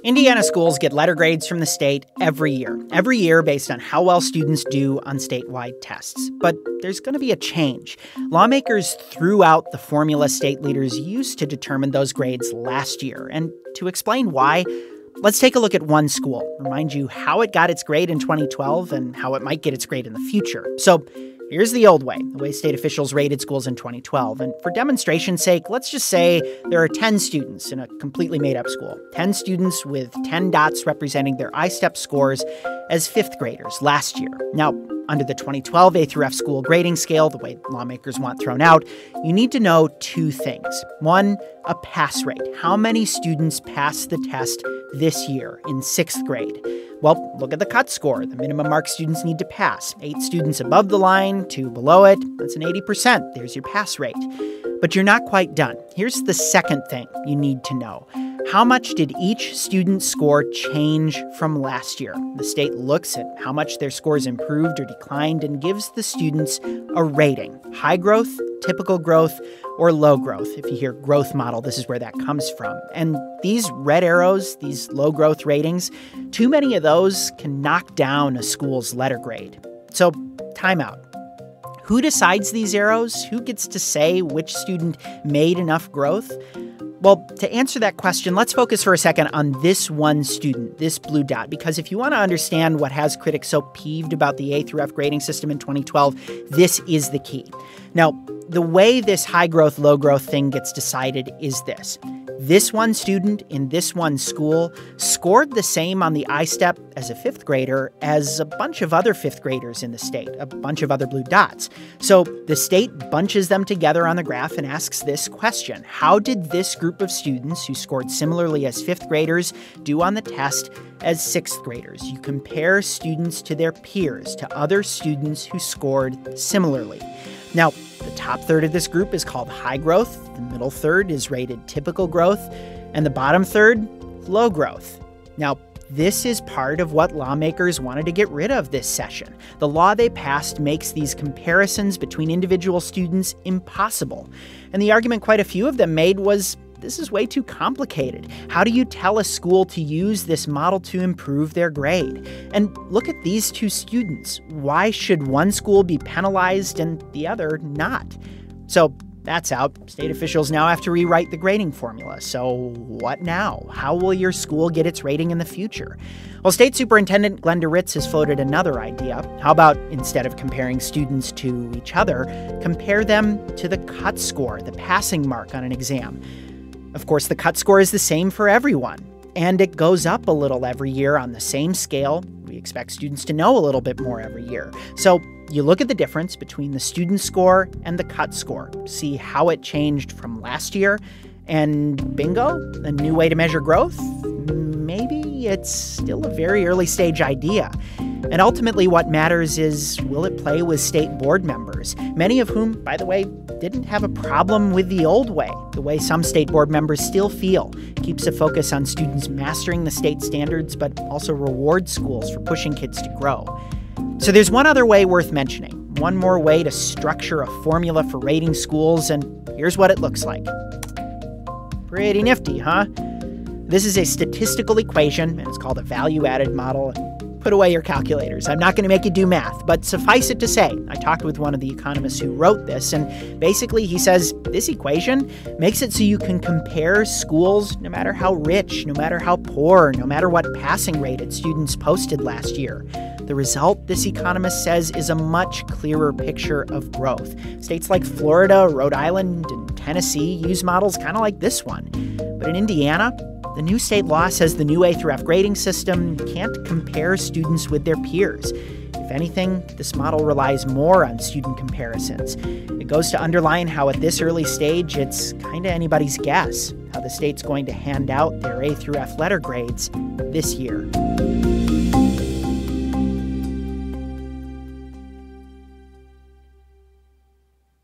Indiana schools get letter grades from the state every year based on how well students do on statewide tests. But there's going to be a change. Lawmakers threw out the formula state leaders used to determine those grades last year. And to explain why, let's take a look at one school, remind you how it got its grade in 2012 and how it might get its grade in the future. So here's the old way, the way state officials rated schools in 2012. And for demonstration's sake, let's just say there are 10 students in a completely made-up school. 10 students with 10 dots representing their I-STEP scores as fifth graders last year. Now, under the 2012 A through F school grading scale, the way lawmakers want thrown out, you need to know two things. One, a pass rate. How many students pass the test this year in sixth grade? Well, look at the cut score, the minimum mark students need to pass. 8 students above the line, 2 below it, that's an 80%. There's your pass rate. But you're not quite done. Here's the second thing you need to know. How much did each student's score change from last year? The state looks at how much their scores improved or declined and gives the students a rating. High growth, typical growth, or low growth. If you hear growth model, this is where that comes from. And these red arrows, these low growth ratings, too many of those can knock down a school's letter grade. So, time out. Who decides these arrows? Who gets to say which student made enough growth? Well, to answer that question, let's focus for a second on this one student, this blue dot, because if you want to understand what has critics so peeved about the A through F grading system in 2012, this is the key. Now, the way this high growth, low growth thing gets decided is this. This one student in this one school scored the same on the I-STEP as a fifth grader as a bunch of other fifth graders in the state, a bunch of other blue dots. So the state bunches them together on the graph and asks this question. How did this group of students who scored similarly as fifth graders do on the test as sixth graders? You compare students to their peers, to other students who scored similarly. Now, the top third of this group is called high growth, the middle third is rated typical growth, and the bottom third, low growth. Now, this is part of what lawmakers wanted to get rid of this session. The law they passed makes these comparisons between individual students impossible. And the argument quite a few of them made was, this is way too complicated. How do you tell a school to use this model to improve their grade? And look at these two students. Why should one school be penalized and the other not? So that's out. State officials now have to rewrite the grading formula. So what now? How will your school get its rating in the future? Well, State Superintendent Glenda Ritz has floated another idea. How about instead of comparing students to each other, compare them to the cut score, the passing mark on an exam? Of course, the cut score is the same for everyone, and it goes up a little every year on the same scale. We expect students to know a little bit more every year. So you look at the difference between the student score and the cut score, see how it changed from last year, and bingo, a new way to measure growth? Maybe it's still a very early stage idea. And ultimately what matters is, will it play with state board members, many of whom, by the way, didn't have a problem with the old way, the way some state board members still feel. Keeps a focus on students mastering the state standards, but also rewards schools for pushing kids to grow. So there's one other way worth mentioning, one more way to structure a formula for rating schools, and here's what it looks like. Pretty nifty, huh? This is a statistical equation, and it's called a value-added model. Put away your calculators. I'm not going to make you do math, but suffice it to say, I talked with one of the economists who wrote this, and basically he says this equation makes it so you can compare schools no matter how rich, no matter how poor, no matter what passing rate its students posted last year. The result, this economist says, is a much clearer picture of growth. States like Florida, Rhode Island, and Tennessee use models kind of like this one. But in Indiana, the new state law says the new A through F grading system can't compare students with their peers. If anything, this model relies more on student comparisons. It goes to underline how at this early stage, it's kind of anybody's guess how the state's going to hand out their A through F letter grades this year.